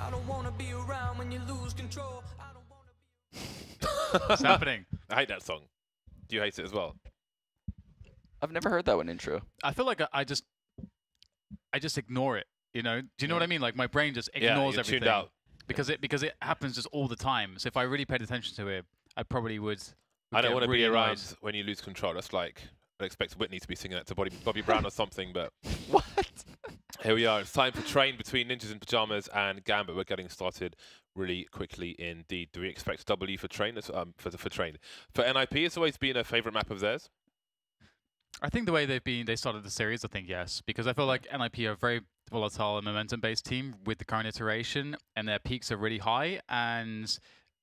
I don't wanna be around when you lose control. I don't wanna be What's happening? I hate that song. Do you hate it as well? I've never heard that one intro. I feel like I just ignore it. You know? Do you know what I mean? Like my brain just ignores you're everything tuned out. because it happens just all the time. So if I really paid attention to it, I probably would. I don't get want to really be around annoyed. when you lose control. That's like, I expect Whitney to be singing that to Bobby Brown or something, but What? here we are. It's time for Train between Ninjas in Pyjamas and Gambit. We're getting started really quickly indeed. Do we expect W for Train? For Train. For NIP, it's always been a favourite map of theirs. I think the way they started the series, I think yes, because I feel like NIP are a very volatile and momentum-based team with the current iteration, and their peaks are really high, and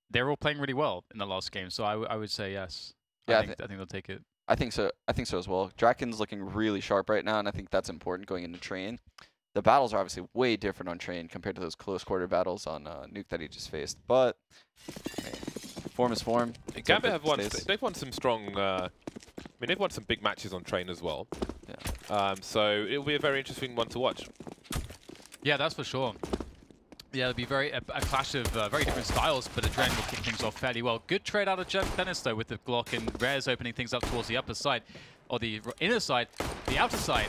they're all playing really well in the last game. So I would say yes. Yeah, I think they'll take it. I think so. I think so as well. Draken's looking really sharp right now, and I think that's important going into Train. The battles are obviously way different on Train compared to those close quarter battles on Nuke that he just faced. But hey, form is form. Gambit have won. They've won some strong. I mean, they've won some big matches on Train as well. Yeah. So it'll be a very interesting one to watch. Yeah, that's for sure. Yeah, it'll be a clash of very different styles, but Adren will kick things off fairly well. Good trade out of Dennis, though, with the Glock and Rares opening things up towards the upper side, or the inner side, the outer side.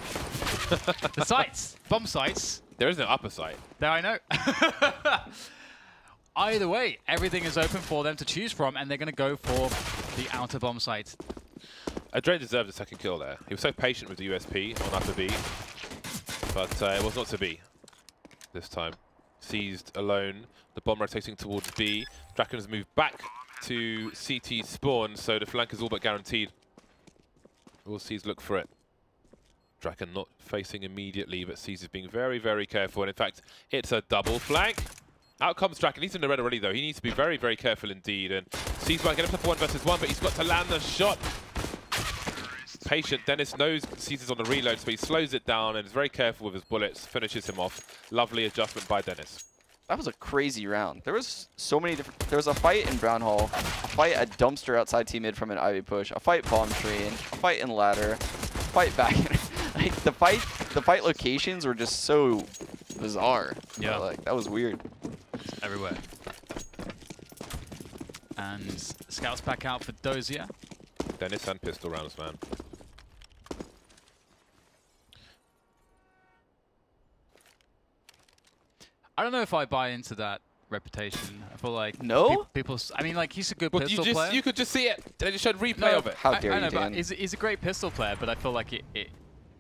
The sites, bomb sites. There is no upper side. There, I know. Either way, everything is open for them to choose from, and they're going to go for the outer bomb site. Adren deserved a second kill there. He was so patient with the USP on upper B, but it was not to be this time. Seized alone, the bomb rotating towards B. Draken has moved back to CT spawn, so the flank is all but guaranteed. We'll Seized look for it. Draken not facing immediately, but Seized is being very, very careful. And in fact, it's a double flank. Out comes Draken. He's in the red already, though. He needs to be very, very careful indeed. And Seized might get himself 1 versus 1, but he's got to land the shot. Patient. Dennis knows Seized is on the reload, so he slows it down and is very careful with his bullets, finishes him off. Lovely adjustment by Dennis. That was a crazy round. There was so many different. There was a fight in Brown Hall, a fight at Dumpster outside T mid from an Ivy push, a fight bomb train, a fight in ladder, a fight back. Like the fight locations were just so bizarre. Yeah, like that was weird. Everywhere. And scouts back out for Dozier. Dennis and pistol rounds, man. I don't know if I buy into that reputation. I feel like No? people. I mean, like he's a good But pistol player. you could just see it. They just showed replay of it. How dare I you, know, but Dan? he's a great pistol player, but I feel like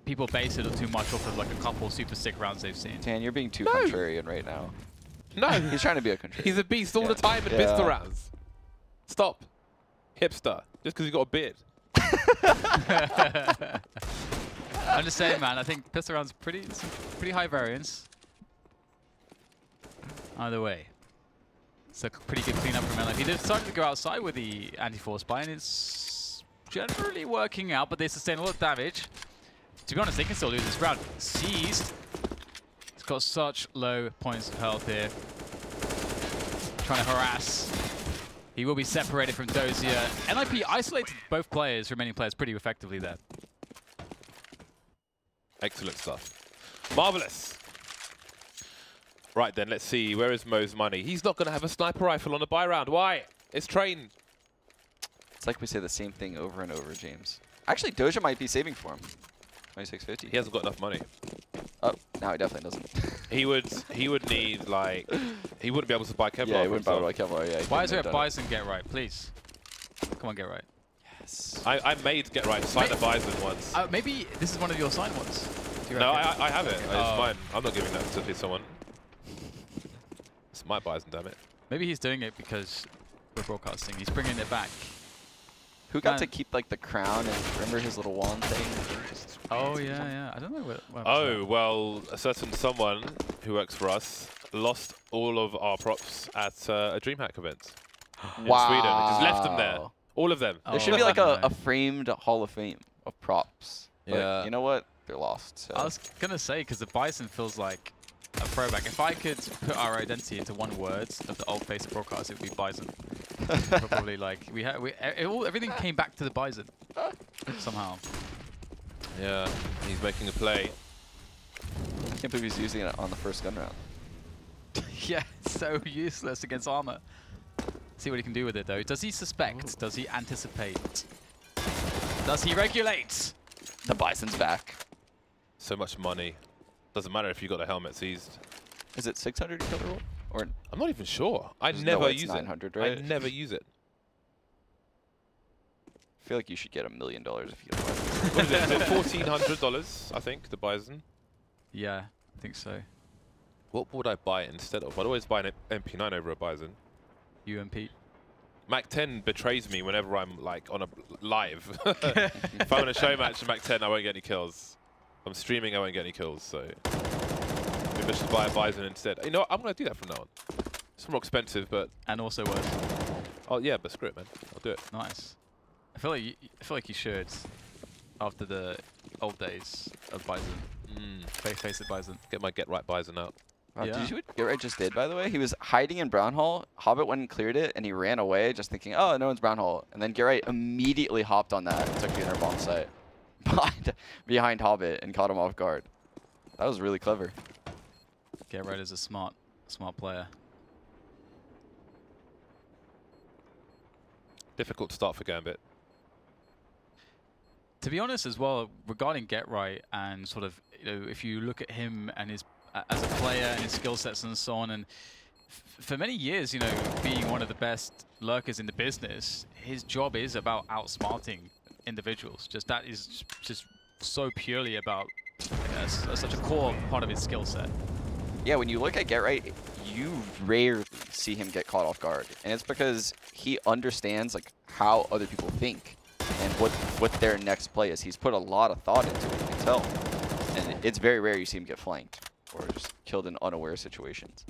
people base it too much off of like a couple super sick rounds they've seen. Dan, you're being too contrarian right now. No, He's trying to be a contrarian. he's a beast all the time in pistol rounds. Stop. Hipster. Just because he's got a beard. I'm just saying, man. I think pistol rounds pretty high variance. Either way, it's a pretty good cleanup from LFP. They've started to go outside with the anti-force buy, and it's generally working out, but they sustain a lot of damage. To be honest, they can still lose this round. Seized. He's got such low points of health here. Trying to harass. He will be separated from Dozier. NIP isolated both players, remaining players, pretty effectively there. Excellent stuff. Marvelous. Right then, let's see. Where is Mo's money? He's not going to have a sniper rifle on a buy round. Why? It's Train. It's like we say the same thing over and over, James. Actually, Doja might be saving for him. 2650. He hasn't got enough money. Oh, no, he definitely doesn't. He would need, like, he wouldn't be able to buy Kevlar. Yeah, he wouldn't for buy himself. Kevlar. Yeah. Why is there a Bison Get Right, please? Come on, Get Right. Yes. I made Get Right to sign a Bison once. Maybe this is one of your signed ones. Do you No, reckon? I have it. Okay. It's mine. I'm not giving that to someone. It's my Bison, damn it. Maybe he's doing it because we're broadcasting. He's bringing it back. Who got to keep like the crown and remember his little wand thing? Oh yeah. I don't know what Oh, well, a certain someone who works for us lost all of our props at a DreamHack event in Sweden. Just left them there. All of them. There should be like a framed Hall of Fame of props. But Yeah. you know what? They're lost. So. I was gonna say because the Bison feels like a throwback. If I could put our identity into one word of the old face broadcast, it would be Bison. Probably like everything came back to the Bison somehow. Yeah, he's making a play. I can't believe he's using it on the first gun round. Yeah, so useless against armor. See what he can do with it though. Does he suspect? Ooh. Does he anticipate? Does he regulate? The Bison's back. So much money. Doesn't matter if you got a helmet seized. Is it 600 to kill the roll? Or I'm not even sure. I never use 900, it. Right? I never use it. I feel like you should get $1 million if you get it. What is it? Is it $1,400? I think the Bison. Yeah, I think so. What would I buy instead of? I'd always buy an MP9 over a Bison. UMP. Mac 10 betrays me whenever I'm like on a live. If I'm in a show match in Mac 10, I won't get any kills. If I'm streaming, I won't get any kills. So maybe I should buy a Bison instead. You know what? I'm gonna do that from now on. It's more expensive, but and also worse. Oh yeah, but screw it, man. I'll do it. Nice. I feel like you should after the old days of Bison. FACEIT Bison. Get my Get Right Bison out. Wow, did you see what Get Right just did, by the way? He was hiding in Brown Hall. Hobbit went and cleared it, and he ran away just thinking, oh, no one's Brown Hall. And then Get Right immediately hopped on that and took the inner bomb site behind Hobbit and caught him off guard. That was really clever. Get Right is a smart player. Difficult start for Gambit. To be honest as well, regarding Get Right and sort of, you know, if you look at him and his as a player and his skill sets and so on, and for many years, you know, being one of the best lurkers in the business, his job is about outsmarting individuals. Just that is just so purely about such a core part of his skill set. Yeah, when you look at Get Right, you rarely see him get caught off guard, and it's because he understands like how other people think and what their next play is. He's put a lot of thought into it, you can tell, and it's very rare you see him get flanked or just killed in unaware situations.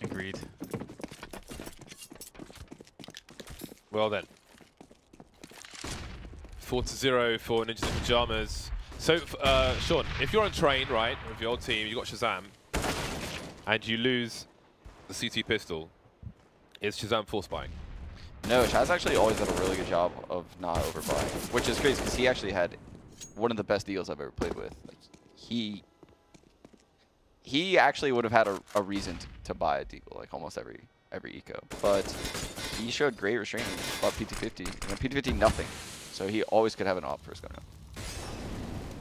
Agreed. Well then. 4-0 for Ninjas in Pyjamas. So, Sean, if you're on train, right, with your old team, you got Shazam, and you lose the CT pistol, is Shazam force buying? No, Shaz actually always did a really good job of not overbuying, which is crazy because he actually had one of the best deals I've ever played with. Like, he actually would have had a reason to buy a deagle, like almost every eco, but he showed great restraint. Bought PT50, and PT50 nothing, so he always could have an op first gun.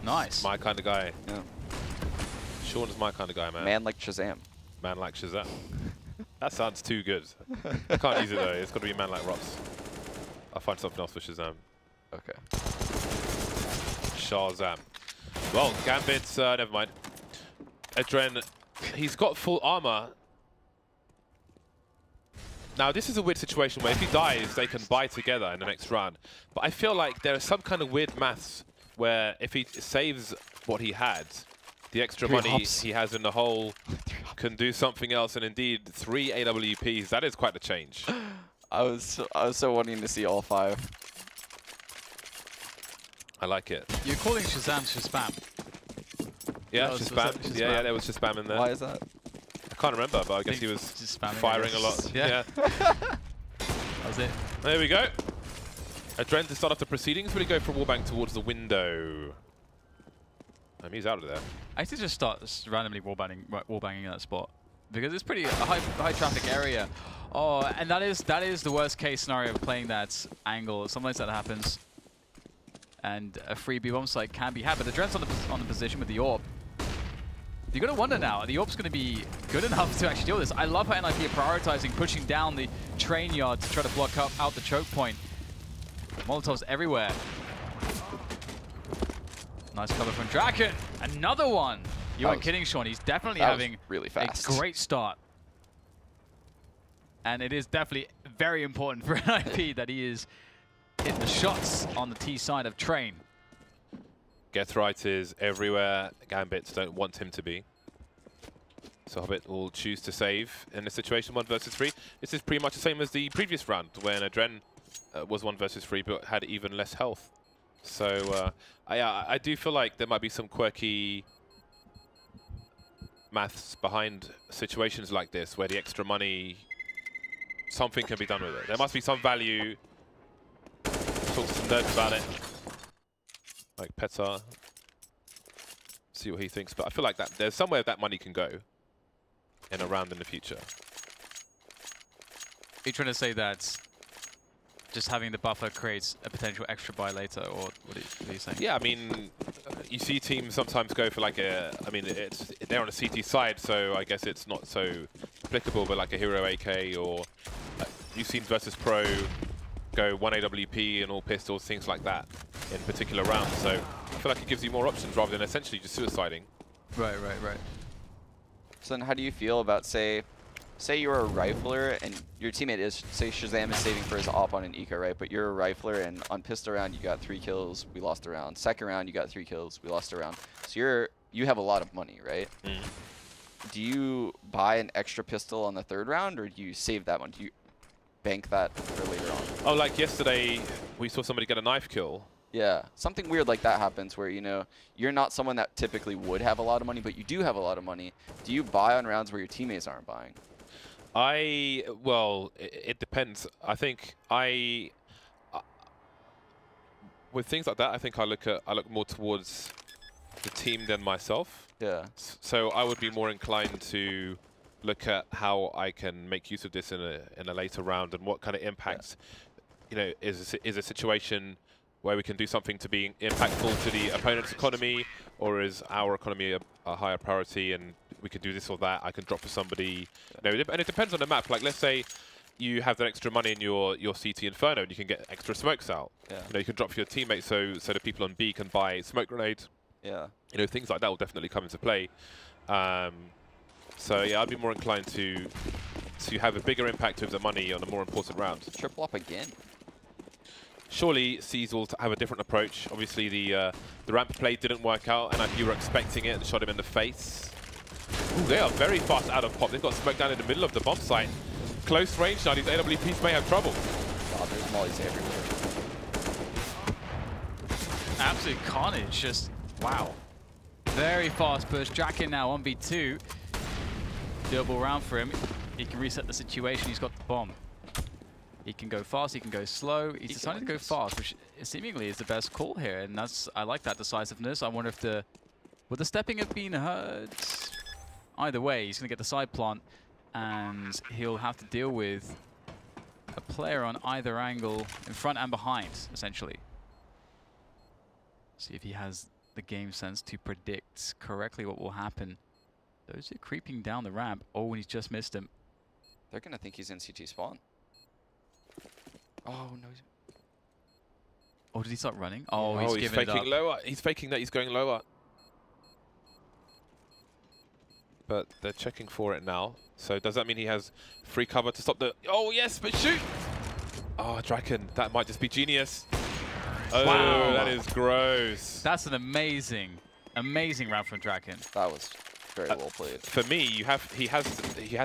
Nice. My kind of guy. Yeah. Sean is my kind of guy, man. Man like Shazam. Man like Shazam. That sounds too good. I can't use it though. It's got to be man like Ross. I'll find something else for Shazam. Okay. Shazam. Well, Gambit, never mind. Adren, he's got full armor. Now, this is a weird situation where if he dies, they can buy together in the next round. But I feel like there is some kind of weird maths where if he saves what he had, the extra money he has in the hole can do something else. And indeed, 3 AWPs, that is quite a change. I was so wanting to see all 5. I like it. You're calling Shazam Shazam. Yeah, Shazam. Yeah, there was Shazam in there. Why is that? I can't remember, but I guess he was firing a lot. Yeah. That was it. There we go. Adren to start off the proceedings. Will he go for a wallbang towards the window? He's out of there. I used to just start randomly wallbanging in that spot because it's pretty a high traffic area. Oh, and that is the worst case scenario of playing that angle. Sometimes that happens, and a free B bomb site can be had. But Adren's on the position with the AWP. You're gonna wonder now, the AWP's gonna be good enough to actually deal with this. I love how NIP are prioritizing pushing down the train yard to try to block out the choke point. Molotovs everywhere. Nice cover from Draken. Another one. You weren't kidding, Sean. He's definitely having really fast. A great start. And it is definitely very important for NIP that he is hitting the shots on the T side of train. Get Right is everywhere. Gambits don't want him to be. So Hobbit will choose to save in a situation 1 versus 3. This is pretty much the same as the previous round when Adren was 1 versus 3 but had even less health. So I do feel like there might be some quirky maths behind situations like this where the extra money, something can be done with it. There must be some value. Talk to some nerds about it. Like Petar. see what he thinks. But I feel like that there's somewhere that money can go in a round in the future. Are you trying to say that just having the buffer creates a potential extra buy later, or what are you saying? Yeah, I mean, you see teams sometimes go for like a, I mean, they're on a CT side, so I guess it's not so applicable, but like a Hero AK or you've seen Versus Pro go 1 AWP and all pistols, things like that in particular rounds. So I feel like it gives you more options rather than essentially just suiciding. Right. So then how do you feel about, say you're a rifler and your teammate is, say Shazam is saving for his op on an eco, right? But you're a rifler and on pistol round you got 3 kills, we lost a round. Second round you got 3 kills, we lost a round. So you have a lot of money, right? Do you buy an extra pistol on the 3rd round, or do you save that one? Do you bank that for later on? Oh, like yesterday we saw somebody get a knife kill. Yeah, something weird like that happens where, you know, you're not someone that typically would have a lot of money, but you do have a lot of money. Do you buy on rounds where your teammates aren't buying? Well, it depends. I think with things like that, I think I look more towards the team than myself. Yeah. So I would be more inclined to look at how I can make use of this in a later round and what kind of impacts, you know, is a situation where we can do something to be impactful to the opponent's economy, or is our economy a higher priority and we can do this or that. I can drop for somebody. You know, and it depends on the map. Like, let's say you have that extra money in your CT Inferno and you can get extra smokes out. Yeah. You know, you can drop for your teammates so the people on B can buy smoke grenades. Yeah. You know, things like that will definitely come into play. So yeah, I'd be more inclined to have a bigger impact with the money on a more important round. Triple up again. Surely C's will have a different approach. Obviously the ramp play didn't work out and you were expecting it and shot him in the face. Ooh, they are very fast out of pop. They've got smoke down in the middle of the bomb site. Close range now, these AWPs may have trouble. God, there's mollies everywhere. Absolute carnage, just wow. Very fast push. Draken now 1v2. Double round for him. He can reset the situation. He's got the bomb. He can go fast, he can go slow. He's decided to go fast, which seemingly is the best call here, and I like that decisiveness. I wonder if would the stepping have been heard? Either way, he's going to get the side plant, and he'll have to deal with a player on either angle, in front and behind, essentially. See if he has the game sense to predict correctly what will happen. Those are creeping down the ramp. Oh, and he's just missed him. They're going to think he's in CT spawn. Oh, no. Oh, did he start running? Oh, he's giving faking it up. lower. He's faking that he's going lower. But they're checking for it now. So does that mean he has free cover to stop the... Oh, yes, but shoot! Oh, Draken, that might just be genius. Oh, wow. That is gross. That's an amazing round from Draken. That was very well played. For me, he has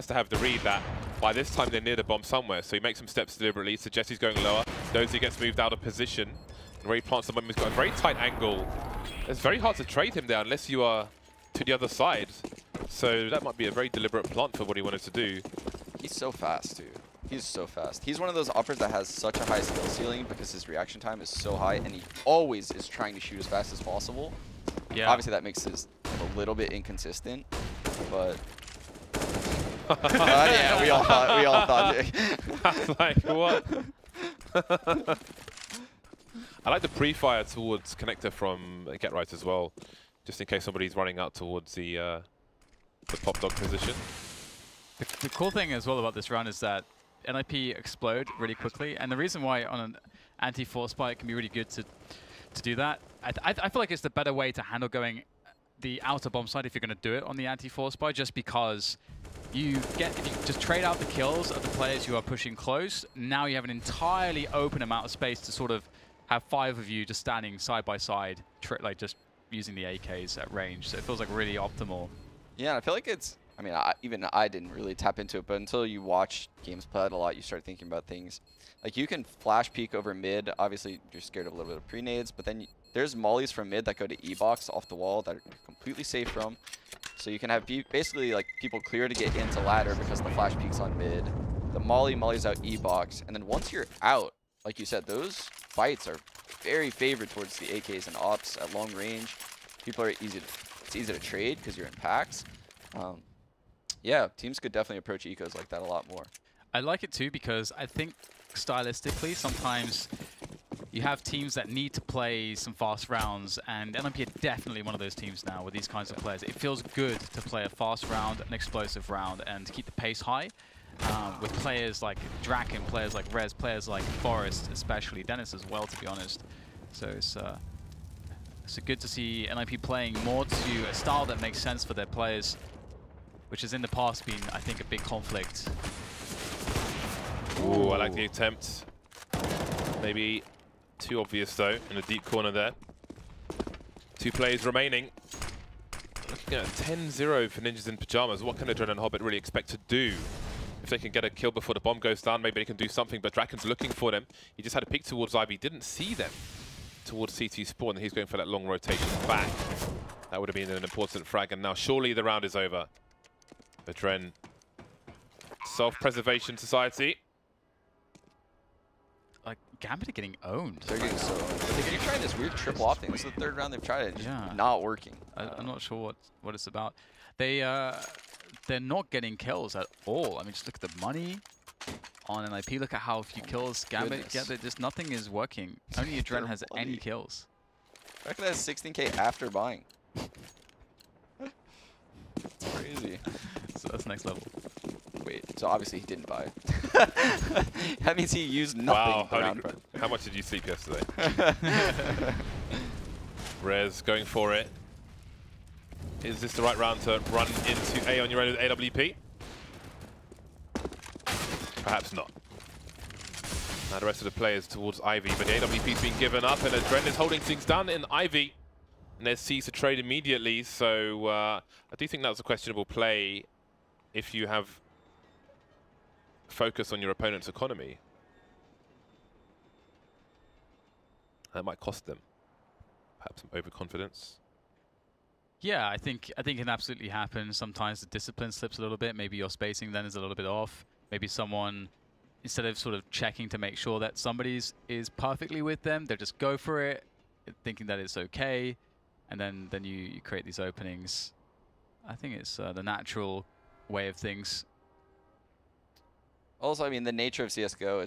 to have the read that by this time they're near the bomb somewhere. So he makes some steps deliberately, suggests he's going lower. Dozy gets moved out of position. And where he plants the bomb, he's got a very tight angle. It's very hard to trade him there unless you are to the other side. So that might be a very deliberate plant for what he wanted to do. He's so fast, too. He's so fast. He's one of those uppers that has such a high skill ceiling because his reaction time is so high, and he always is trying to shoot as fast as possible. Yeah. Obviously, that makes his a little bit inconsistent, but yeah, we all thought. Like what? I like the pre-fire towards connector from Get Right as well, just in case somebody's running out towards the pop dog position. The cool thing as well about this round is that NIP explode really quickly, and the reason why on an anti-force spike can be really good to do that, I feel like it's the better way to handle going the outer bomb side if you're going to do it on the anti-force spike, just because if you just trade out the kills of the players who are pushing close, now you have an entirely open amount of space to sort of have 5 of you just standing side by side, like just using the AKs at range. So it feels like really optimal. Yeah, I feel like it's, I mean, even I didn't really tap into it, but until you watch games played a lot, you start thinking about things. Like, you can flash peek over mid. Obviously, you're scared of a little bit of pre-nades, but then there's mollies from mid that go to E-box off the wall that are completely safe from. So you can have basically like people clear to get into ladder because the flash peek's on mid. The mollies out E-box, and then once you're out, like you said, those fights are very favored towards the AKs and ops at long range. People are easy to It's easy to trade because you're in packs. Yeah, teams could definitely approach ecos like that a lot more. I like it too because I think stylistically sometimes you have teams that need to play some fast rounds, and NIP are definitely one of those teams now with these kinds of players. It feels good to play a fast round, an explosive round, and to keep the pace high. With players like Draken, players like Rez, players like Forest, especially Dennis as well, to be honest. So it's good to see NIP playing more to a style that makes sense for their players, which has in the past been, I think, a big conflict. Ooh, I like the attempt. Maybe too obvious though, in the deep corner there. 2 players remaining. Looking at 10-0 for Ninjas in Pyjamas. What can Adrenaline Hobbit really expect to do? If they can get a kill before the bomb goes down, maybe they can do something, but Draken's looking for them. He just had a peek towards Ivy, didn't see them towards CT spawn, and he's going for that long rotation back. That would have been an important frag, and now surely the round is over. Adren, self-preservation society. Like, Gambit are getting owned. They're getting so owned. They keep trying this weird triple op thing. This is the 3rd round they've tried it. It's just not working. I'm not sure what it's about. They're not getting kills at all. I mean, just look at the money on NIP. Look at how few kills Gambit get. Just nothing is working. Only Adren has any kills. Draken has 16k after buying. It's crazy. So that's next level. Wait, so obviously he didn't buy. That means he used nothing. Wow, how much did you sleep yesterday? Rez going for it. Is this the right round to run into A on your own with AWP? Perhaps not. Now the rest of the players towards Ivy, but the AWP's been given up, and Adren is holding things down in Ivy. And there's C's to trade immediately, so I do think that was a questionable play if you have focus on your opponent's economy. That might cost them. Perhaps some overconfidence. Yeah, I think it can absolutely happen. Sometimes the discipline slips a little bit. Maybe your spacing then is a little bit off. Maybe someone, instead of sort of checking to make sure that somebody's is perfectly with them, they just go for it, thinking that it's okay, and then you create these openings. I think it's the natural way of things. Also, I mean, the nature of CSGO,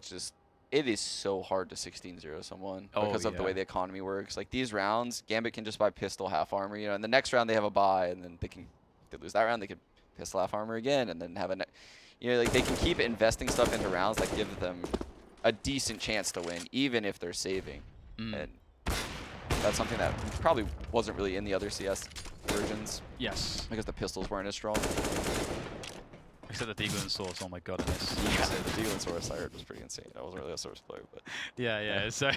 it is so hard to 16-0 someone because of the way the economy works. Like these rounds, Gambit can just buy pistol half armor, you know, and the next round they have a buy, and then if they lose that round, they can pistol half armor again, and then have you know, like they can keep investing stuff into rounds that give them a decent chance to win, even if they're saving. And that's something that probably wasn't really in the other CS versions. Yes. Because the pistols weren't as strong. Except the Deagle and Source, oh my god, in this. Yeah, the Deagle and Source I heard was pretty insane. I wasn't really a Source player, but... Yeah, so...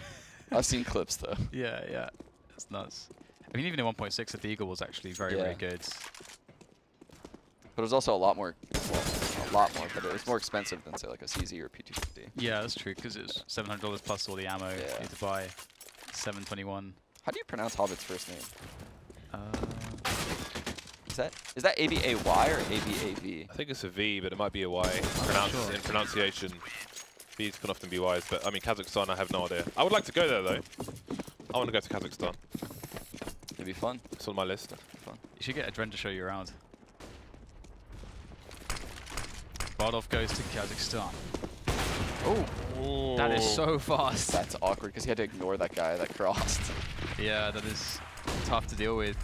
I've seen clips, though. Yeah. It's nuts. I mean, even in 1.6, the Deagle was actually very good. But it was also a lot more, well, a lot more, but it was more expensive than, say, like a CZ or P250. Yeah, that's true, because it's $700 plus all the ammo you need to buy. 721. How do you pronounce Hobbit's first name? Is that A-B-A-Y or A-B-A-V? I think it's a V, but it might be a Y. In pronunciation, V's can often be Y's, but I mean, Kazakhstan, I have no idea. I would like to go there, though. I want to go to Kazakhstan. It'd be fun. It's on my list. Fun. You should get Adren to show you around. Bardov goes to Kazakhstan. Oh, that is so fast. That's awkward, because he had to ignore that guy that crossed. Yeah, that is tough to deal with.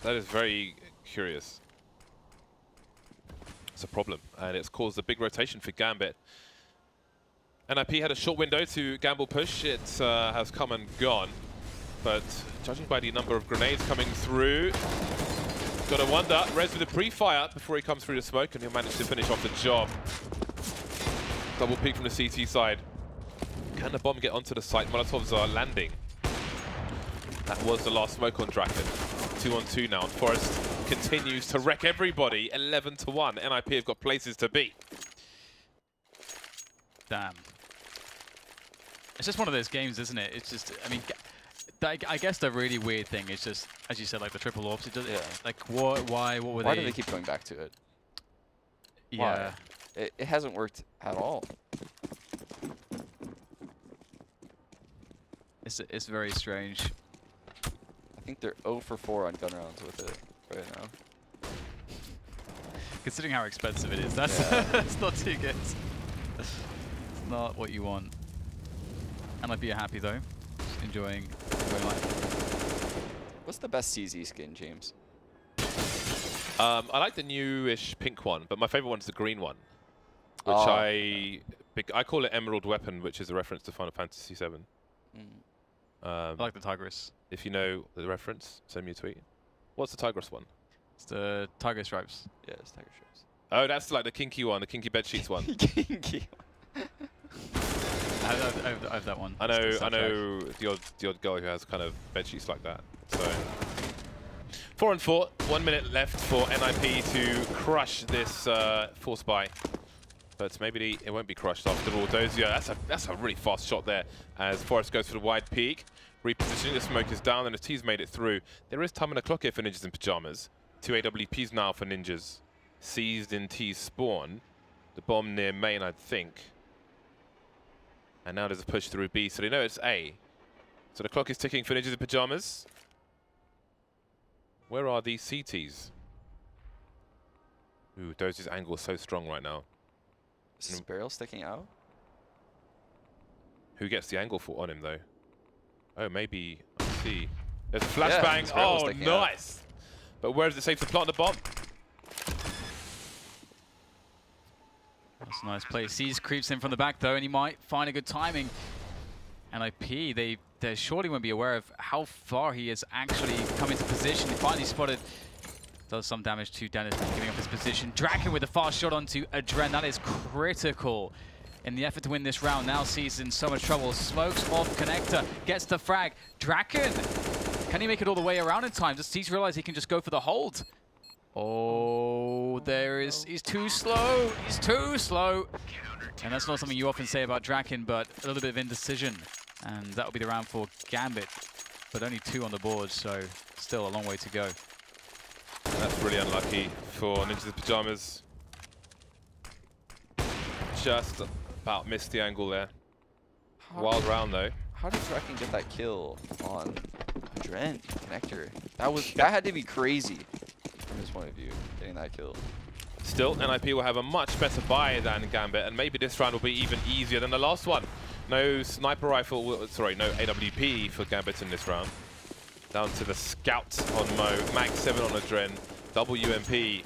That is very curious. It's a problem, and it's caused a big rotation for Gambit. NIP had a short window to gamble push. It has come and gone, but judging by the number of grenades coming through, gotta wonder, Rez with a pre-fire before he comes through the smoke, and he'll manage to finish off the job. Double peek from the CT side. Can the bomb get onto the site? Molotovs are landing. That was the last smoke on Draken. 2-on-2 now, and Forest continues to wreck everybody. 11-1. NIP have got places to be. Damn. It's just one of those games, isn't it? It's just, I mean, I guess the really weird thing is just, as you said, like the triple orbs. It does, like, what were they? Why do they keep going back to it? Yeah. Why? It hasn't worked at all. It's very strange. I think they're 0 for 4 on gun rounds with it. right now. Considering how expensive it is, that's that's not too good. It's not what you want. I might be happy though. Just enjoying life. What's the best CZ skin, James? I like the newish pink one, but my favorite one is the green one, which Oh. I call it Emerald Weapon, which is a reference to Final Fantasy VII. I like the Tigris. If you know the reference, send me a tweet. What's the Tigris one? It's the Tiger Stripes. Yeah, it's Tiger Stripes. Oh, that's like the kinky one, the kinky bedsheets one. Kinky. I have that one. I It's the know soundtrack. the odd girl who has kind of bedsheets like that. So 4 and 4, 1 minute left for NIP to crush this force buy. But maybe it won't be crushed after all. Dozier, that's a really fast shot there as Forrest goes for the wide peak. Repositioning, the smoke is down and the T's made it through. There is time on the clock here for Ninjas in Pyjamas. 2 AWPs now for Ninjas. Seized in T's spawn. The bomb near main, I think. And now there's a push through B, so they know it's A. So the clock is ticking for Ninjas in Pyjamas. Where are these CTs? Ooh, Dozier's angle is so strong right now. Is his barrel sticking out? Who gets the angle for on him though? Oh, maybe. I see. There's a Yeah, flashbang. his barrel Oh, sticking out. nice. But where is it safe to plant the bomb? That's a nice play. Seas creeps in from the back though, and he might find a good timing. NIP, they surely won't be aware of how far he has actually come into position. He finally spotted. Does some damage to Dennis, giving up his position. Draken with a fast shot onto Adren. That is critical in the effort to win this round. Now Seas in so much trouble. Smokes off connector, gets the frag. Draken, can he make it all the way around in time? Does Seas realize he can just go for the hold? Oh, he's too slow. He's too slow. And that's not something you often say about Draken, but a little bit of indecision. And that'll be the round for Gambit. But only 2 on the board, so still a long way to go. That's really unlucky for Ninjas in Pyjamas. Just about missed the angle there. Wild round though. How did Draken get that kill on Adren connector? That had to be crazy from his point of view, getting that kill. Still, NIP will have a much better buy than Gambit, and maybe this round will be even easier than the last one. No sniper rifle, no AWP for Gambit in this round. Down to the scout on Mo, mag 7 on Adren, double UMP.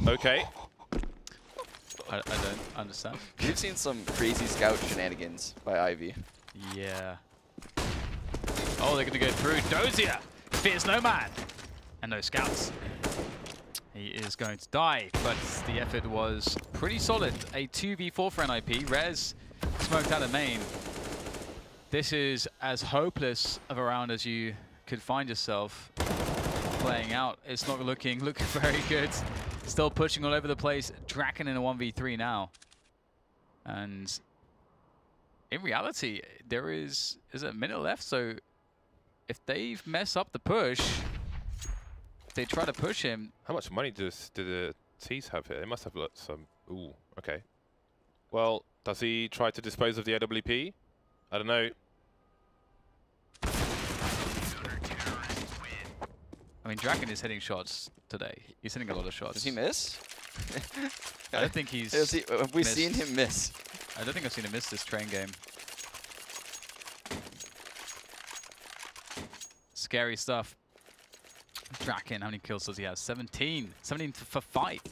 Okay. I don't understand. We've seen some crazy scout shenanigans by Ivy. Yeah. Oh, they're going to go through. Dozier fears no man. And no scouts. He is going to die, but the effort was pretty solid. A 2v4 for NIP. Rez smoked out of main. This is as hopeless of a round as you could find yourself playing out. It's not looking very good. Still pushing all over the place. Draken in a 1v3 now. And in reality, there is a minute left, so if they mess up the push, if they try to push him. How much money do the T's have here? They must have some. Ooh, okay. Well, does he try to dispose of the AWP? I don't know. I mean, Draken is hitting shots today. He's hitting a lot of shots. Does he miss? I don't think he's Have we seen him miss? I don't think I've seen him miss this train game. Scary stuff. Draken, how many kills does he have? 17. 17 for fight.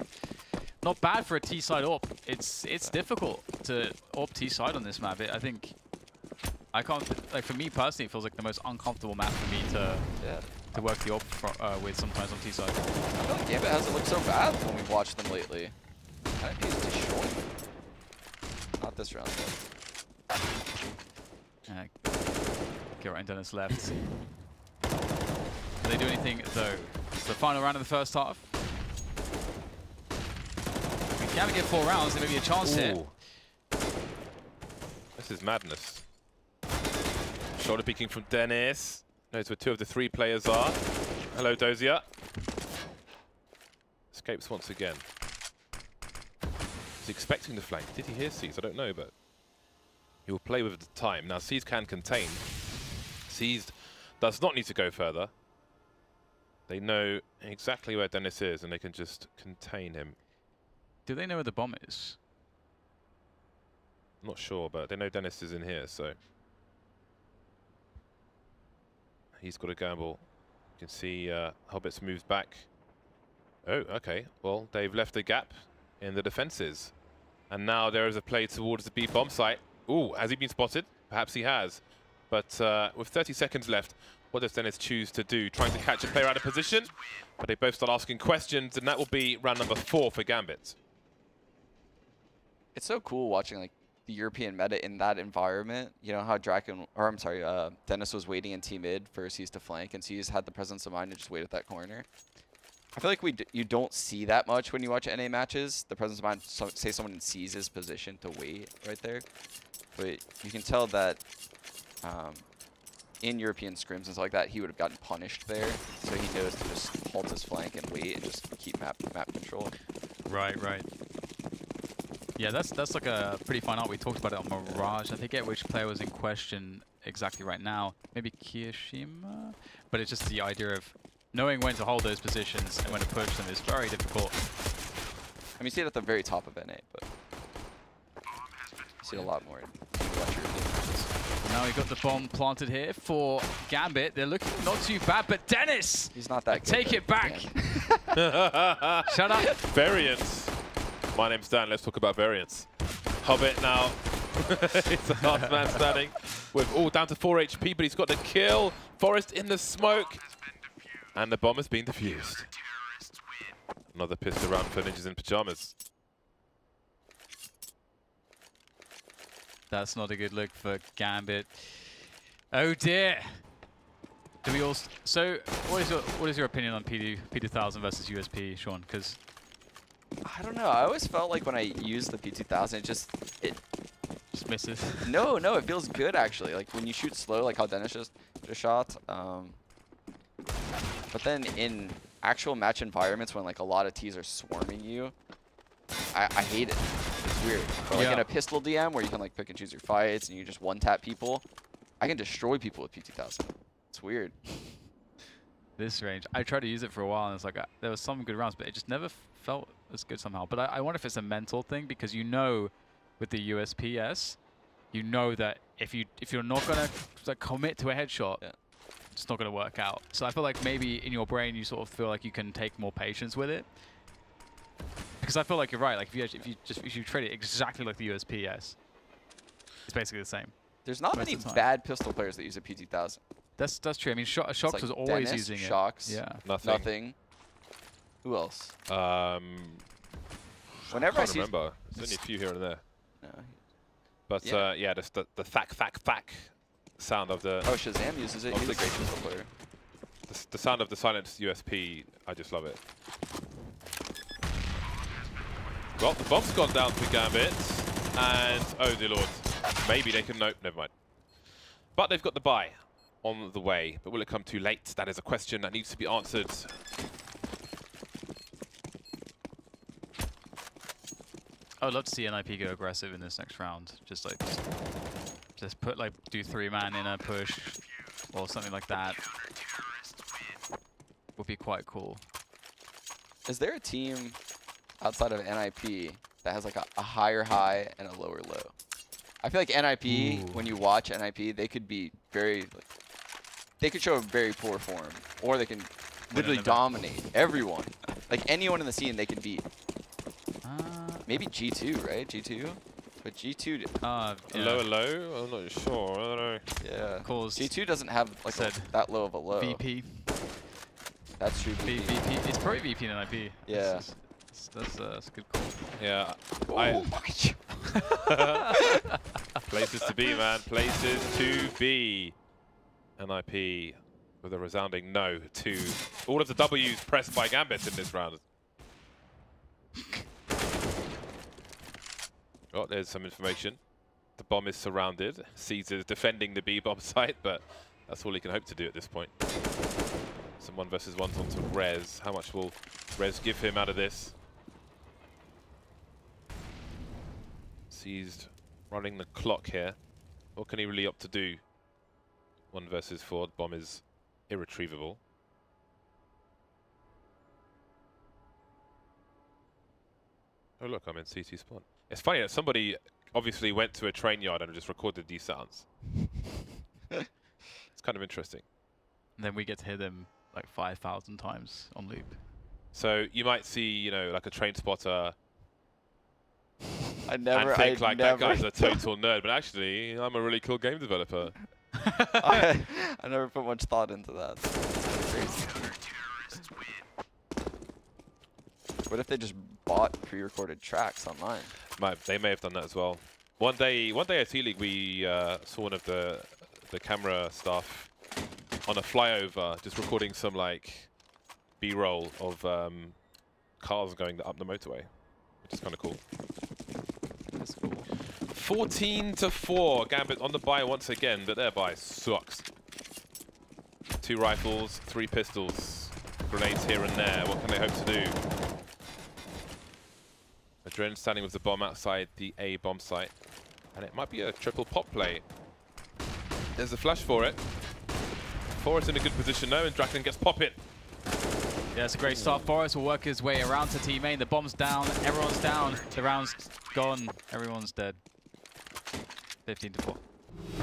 Not bad for a T-side AWP. It's difficult to AWP T-side on this map. I think I can't, like, for me personally, it feels like the most uncomfortable map for me to work the AWP with sometimes on T-side. I feel like Gambit hasn't looked so bad when we've watched them lately. I think he's destroying them. Not this round, though. Get right into this left. Do they do anything, though? It's the final round of the first half. If we can get 4 rounds, there may be a chance here. This is madness. Shoulder peeking from Dennis. Knows where 2 of the 3 players are. Hello, Dozier. Escapes once again. He's expecting the flank. Did he hear Seas? I don't know, but he will play with the time. Now, Seas can contain. Seas does not need to go further. They know exactly where Dennis is, and they can just contain him. Do they know where the bomb is? I'm not sure, but they know Dennis is in here, so he's got a gamble. You can see Hobbits moves back. Oh, okay. Well, they've left a gap in the defenses. And now there is a play towards the B bomb site. Ooh, has he been spotted? Perhaps he has. But with 30 seconds left, what does Dennis choose to do? Trying to catch a player out of position. But they both start asking questions, and that will be round number 4 for Gambit. It's so cool watching like the European meta in that environment. You know how Draken, or I'm sorry, Dennis was waiting in T mid for C's to flank, and C's had the presence of mind to just wait at that corner. I feel like you don't see that much when you watch NA matches. The presence of mind, say someone in C's position to wait right there. But you can tell that in European scrims and stuff like that, he would have gotten punished there. So he knows to just halt his flank and wait and just keep map control. Right, right. Yeah, that's like a pretty fine art. We talked about it on Mirage. I forget which player was in question exactly right now. Maybe Kiyashima? But it's just the idea of knowing when to hold those positions and when to push them is very difficult. I mean, you see it at the very top of NA, but you see it a lot more in European matches. Now we got the bomb planted here for Gambit. They're looking not too bad, but Dennis! He's not that good. Take it back! Shut up! Variance. My name's Dan, let's talk about variance. Hobbit now. It's the last man standing with all down to 4 HP, but he's got the kill. Forest in the smoke. And the bomb has been defused. Another pistol round for Ninjas in Pyjamas. That's not a good look for Gambit. Oh dear. Do we all? So, what is your opinion on P2000 versus USP, Sean? Because I don't know. I always felt like when I used the P2000, it just misses. No, it feels good actually. Like when you shoot slow, like how Dennis just shot. But then in actual match environments, when like a lot of T's are swarming you, I hate it. It's weird. But like in a pistol DM where you can like pick and choose your fights and you just one-tap people, I can destroy people with P2000. It's weird. This range, I tried to use it for a while, and it's like there was some good rounds, but it just never felt as good somehow. But I wonder if it's a mental thing, because you know, with the USPS, you know that if you're not gonna like, commit to a headshot, it's not gonna work out. So I feel like maybe in your brain you sort of feel like you can take more patience with it, because I feel like you're right. Like if you treat it exactly like the USPS, it's basically the same. There's not many bad pistol players that use a P2000. That's true. I mean, Shox like was always Dennis, using Shox, it. Yeah. Nothing. Who else? Whenever I remember, there's only a few here and there. No. But yeah, the thack sound of the. Oh, Shazam uses it. He's a great pistol player. The sound of the silenced USP, I just love it. Well, the bomb's gone down for Gambit, and oh dear lord, maybe they can. Nope, never mind. But they've got the buy on the way, but will it come too late? That is a question that needs to be answered. I would love to see NIP go aggressive in this next round. Just put like do 3-man in a push or something like that. Would be quite cool. Is there a team outside of NIP that has like a higher high and a lower low? I feel like NIP, when you watch NIP, they could be very, like, they could show a very poor form, or they can literally dominate everyone. Like anyone in the scene, they can beat. Maybe G2, right? G2, but G2. Lower low? I'm not sure. I don't know. Yeah. Calls G2 doesn't have like that low of a low. VP. That's true. VP. It's probably VP in NIP. Yeah. That's a good call. Yeah. Oh Places to be, man. Places to be. NIP with a resounding no to all of the W's pressed by Gambit in this round. Oh, there's some information. The bomb is surrounded. Caesar is defending the B bomb site, but that's all he can hope to do at this point. Some 1 versus 1s onto Rez. How much will Rez give him out of this? Seized running the clock here. What can he really opt to do? 1 versus 4. The bomb is irretrievable. Oh look, I'm in CT spawn. It's funny that somebody obviously went to a train yard and just recorded these sounds. It's kind of interesting. And then we get to hear them like 5,000 times on loop. So you might see, you know, like a train spotter I and think like that guy's a total nerd, but actually I'm a really cool game developer. I never put much thought into that. That's crazy. What if they just bought pre-recorded tracks online? They may have done that as well. One day at T-League we saw one of the camera staff on a flyover just recording some like B-roll of cars going up the motorway, which is kind of cool. That's cool. 14-4, Gambit on the buy once again, but their buy sucks. 2 rifles, 3 pistols, grenades here and there. What can they hope to do? Adrenaline standing with the bomb outside the A bomb site, and it might be a triple pop play. There's a flash for it. Forrest in a good position now, and Draken gets pop it. Yeah, it's a great start. Forrest will work his way around to team main. The bomb's down, everyone's down, the round's gone, everyone's dead. 15-4.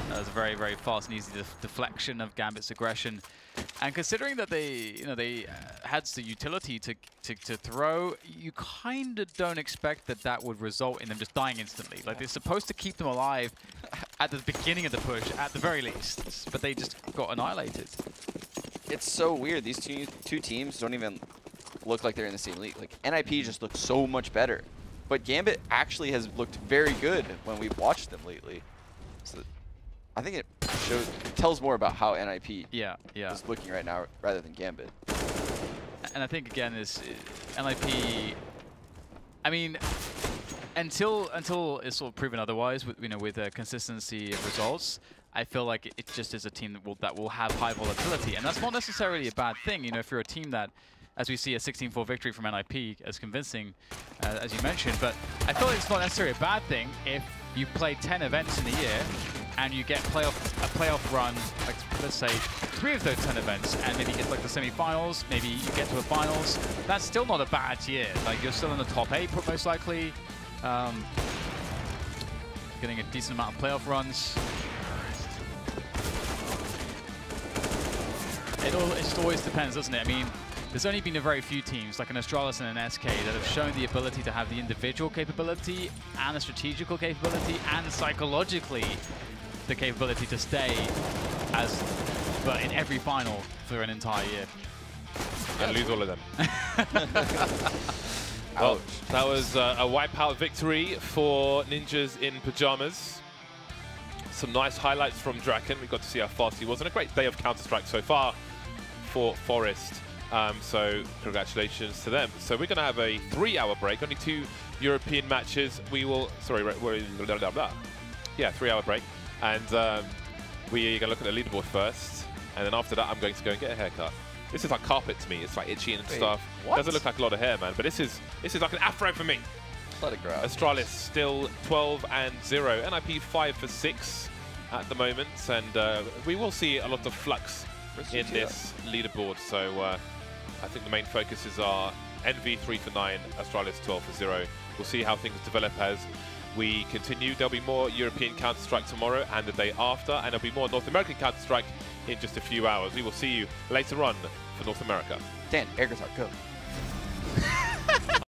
That was a very, very fast and easy deflection of Gambit's aggression. And considering that they had the utility to throw, you kind of don't expect that would result in them just dying instantly. Like, they're supposed to keep them alive at the beginning of the push, at the very least. But they just got annihilated. It's so weird. These two teams don't even look like they're in the same league. Like, NIP just looks so much better. But Gambit actually has looked very good when we've watched them lately. So I think it tells more about how NIP is looking right now rather than Gambit. And I think again is NIP. I mean, until it's sort of proven otherwise, with consistency of results, I feel like it just is a team that will have high volatility, and that's not necessarily a bad thing. You know, if you're a team that, as we see a 16-4 victory from NIP as convincing, as you mentioned, but I feel like it's not necessarily a bad thing if you play 10 events in a year and you get a playoff run, like let's say 3 of those 10 events, and maybe get like the semi-finals, maybe you get to a finals. That's still not a bad year. Like, you're still in the top 8 most likely, getting a decent amount of playoff runs. It just always depends, doesn't it? I mean, there's only been a very few teams, like an Astralis and an SK, that have shown the ability to have the individual capability and the strategical capability and psychologically the capability to stay but in every final for an entire year. And lose all of them. Well, that was a wipeout victory for Ninjas in Pajamas. Some nice highlights from Draken. We got to see how fast he was, and a great day of Counter-Strike so far for Forest. So congratulations to them. So we're going to have a 3-hour break, only 2 European matches. We will, sorry, yeah, 3-hour break. And we're going to look at the leaderboard first. And then after that, I'm going to go and get a haircut. This is like carpet to me. It's like itchy and stuff. What? Doesn't look like a lot of hair, man. But this is like an afro for me. Let it grow. Astralis still 12-0. NIP 5 for 6 at the moment. And we will see a lot of flux in this leaderboard. So I think the main focuses are NV 3 for 9, Astralis 12 for 0. We'll see how things develop as we continue. There'll be more European Counter-Strike tomorrow and the day after, and there'll be more North American Counter-Strike in just a few hours. We will see you later on for North America. Dan, air guitar, go.